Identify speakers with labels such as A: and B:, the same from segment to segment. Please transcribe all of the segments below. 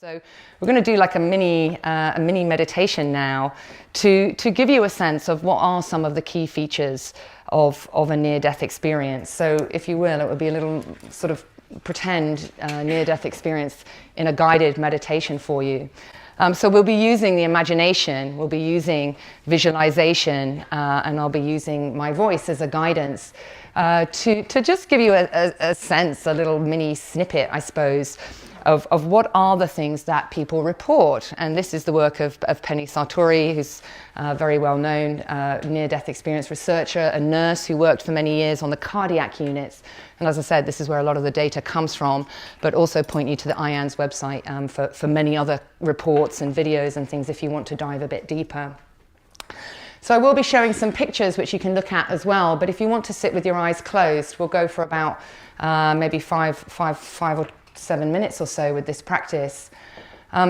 A: So we're going to do like a mini meditation now to give you a sense of what are some of the key features of a near-death experience. So if you will, it would be a little sort of pretend near-death experience in a guided meditation for you. So we'll be using the imagination, we'll be using visualization, and I'll be using my voice as a guidance to just give you a sense, a little mini snippet, I suppose, of what are the things that people report. And this is the work of Penny Sartori, who's a very well-known near-death experience researcher, a nurse who worked for many years on the cardiac units. And as I said, this is where a lot of the data comes from, but also point you to the IANS website for many other reports and videos and things if you want to dive a bit deeper. So I will be showing some pictures which you can look at as well, but if you want to sit with your eyes closed, we'll go for about maybe five or 7 minutes or so with this practice.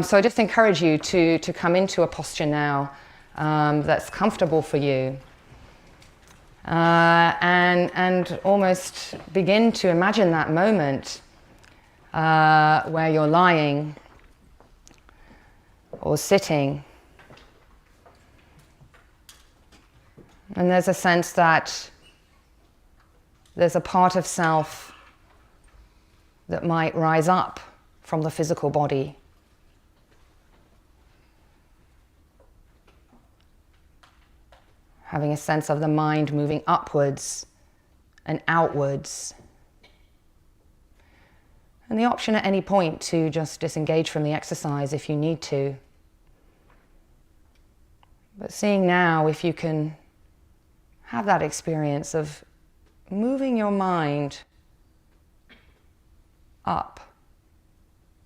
A: So I just encourage you to come into a posture now that's comfortable for you, and almost begin to imagine that moment where you're lying or sitting, and there's a sense that there's a part of self that might rise up from the physical body. Having a sense of the mind moving upwards and outwards. And the option at any point to just disengage from the exercise if you need to. But seeing now if you can have that experience of moving your mind up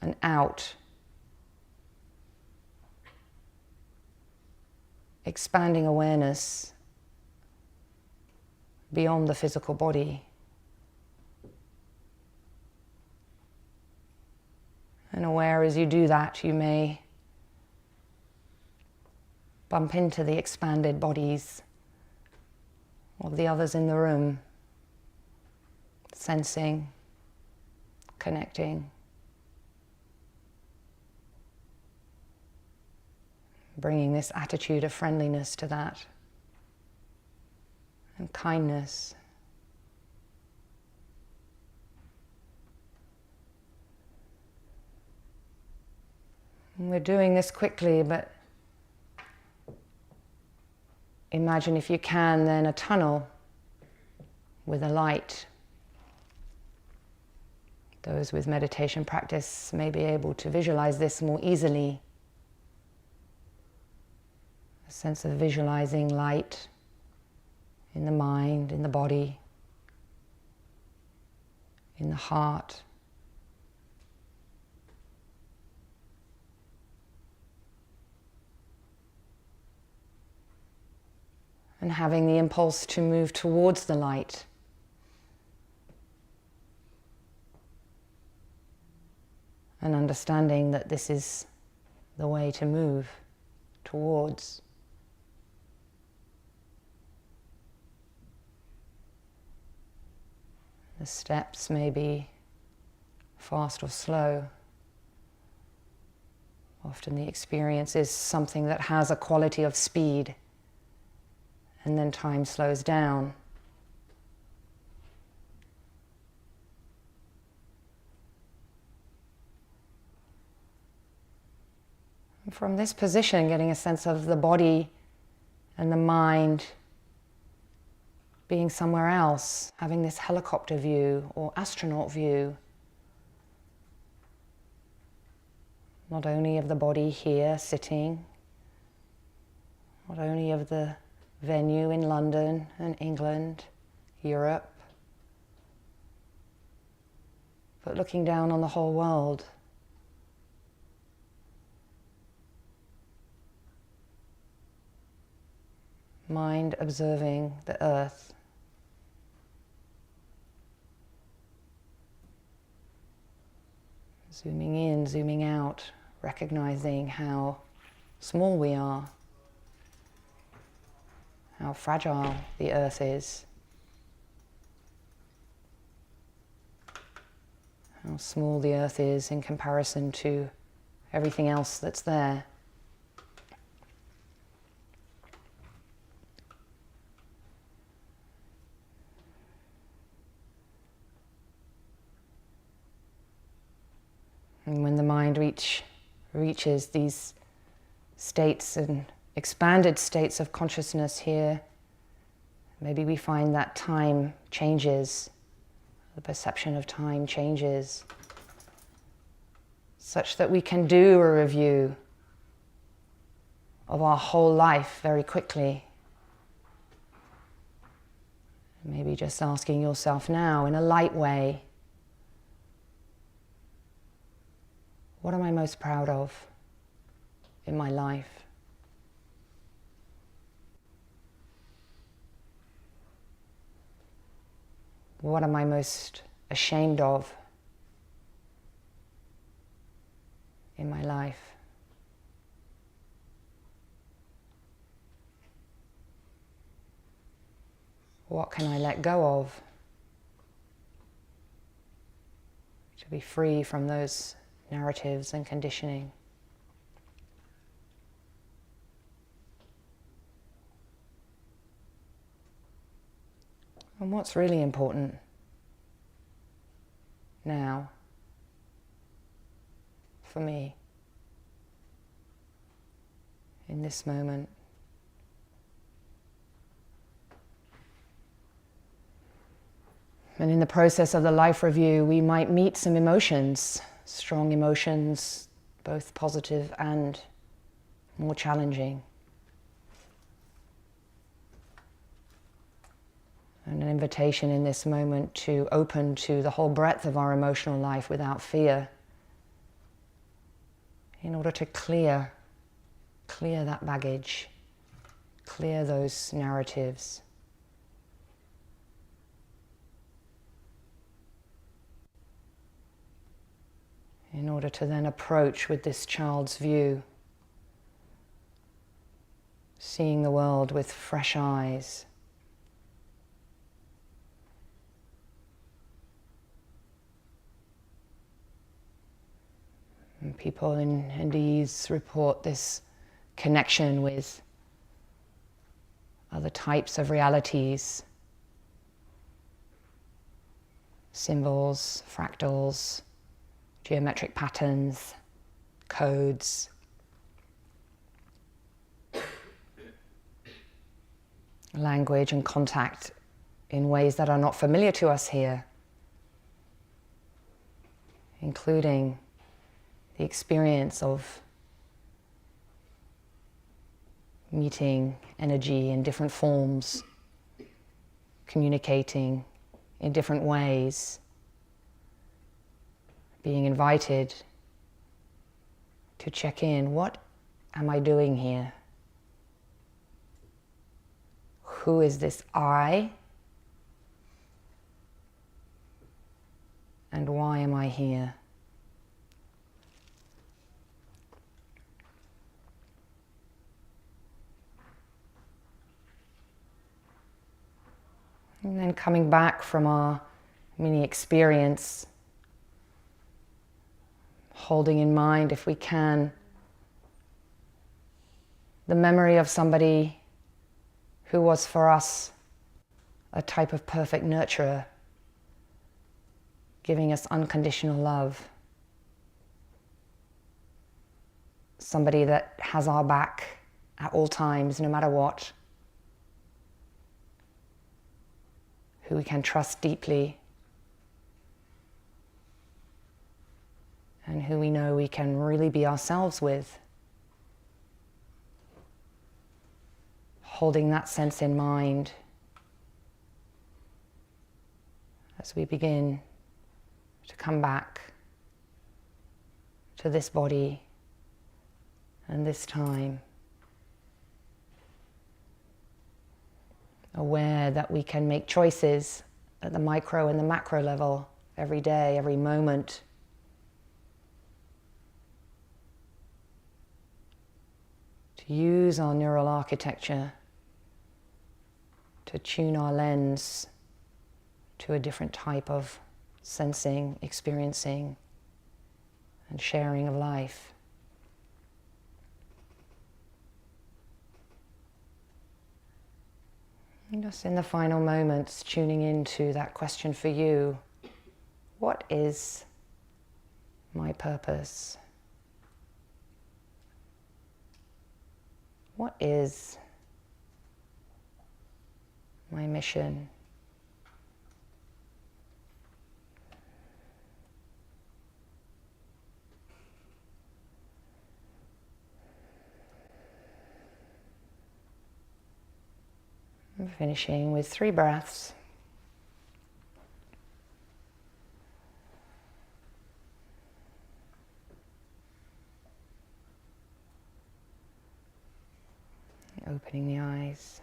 A: and out, expanding awareness beyond the physical body. And aware as you do that, you may bump into the expanded bodies of the others in the room, sensing, connecting, bringing this attitude of friendliness to that, and kindness. And we're doing this quickly, but imagine, if you can, then a tunnel with a light. Those with meditation practice may be able to visualize this more easily. A sense of visualizing light in the mind, in the body, in the heart. And having the impulse to move towards the light. And understanding that this is the way to move towards. The steps may be fast or slow. Often the experience is something that has a quality of speed, and then time slows down. From this position, getting a sense of the body and the mind being somewhere else, having this helicopter view or astronaut view, not only of the body here sitting, not only of the venue in London and England, Europe, but looking down on the whole world. Mind observing the earth. Zooming in, zooming out, recognizing how small we are, how fragile the earth is, how small the earth is in comparison to everything else that's there. And when the mind reaches these states and expanded states of consciousness here, maybe we find that time changes, the perception of time changes, such that we can do a review of our whole life very quickly. Maybe just asking yourself now in a light way, what am I most proud of in my life? What am I most ashamed of in my life? What can I let go of to be free from those narratives and conditioning? And what's really important now for me in this moment? And in the process of the life review, we might meet some emotions, strong emotions, both positive and more challenging. And an invitation in this moment to open to the whole breadth of our emotional life without fear, in order to clear that baggage, clear those narratives. In order to then approach with this child's view, seeing the world with fresh eyes. And people in NDEs report this connection with other types of realities, symbols, fractals, geometric patterns, codes, language and contact in ways that are not familiar to us here, including the experience of meeting energy in different forms, communicating in different ways, being invited to check in. What am I doing here? Who is this I? And why am I here? And then coming back from our mini experience, holding in mind, if we can, the memory of somebody who was for us a type of perfect nurturer, giving us unconditional love. Somebody that has our back at all times, no matter what. Who we can trust deeply. And who we know we can really be ourselves with. Holding that sense in mind as we begin to come back to this body and this time. Aware that we can make choices at the micro and the macro level every day, every moment. To use our neural architecture to tune our lens to a different type of sensing, experiencing, and sharing of life. And just in the final moments, tuning into that question for you. What is my purpose? What is my mission? And finishing with 3 breaths. Opening the eyes.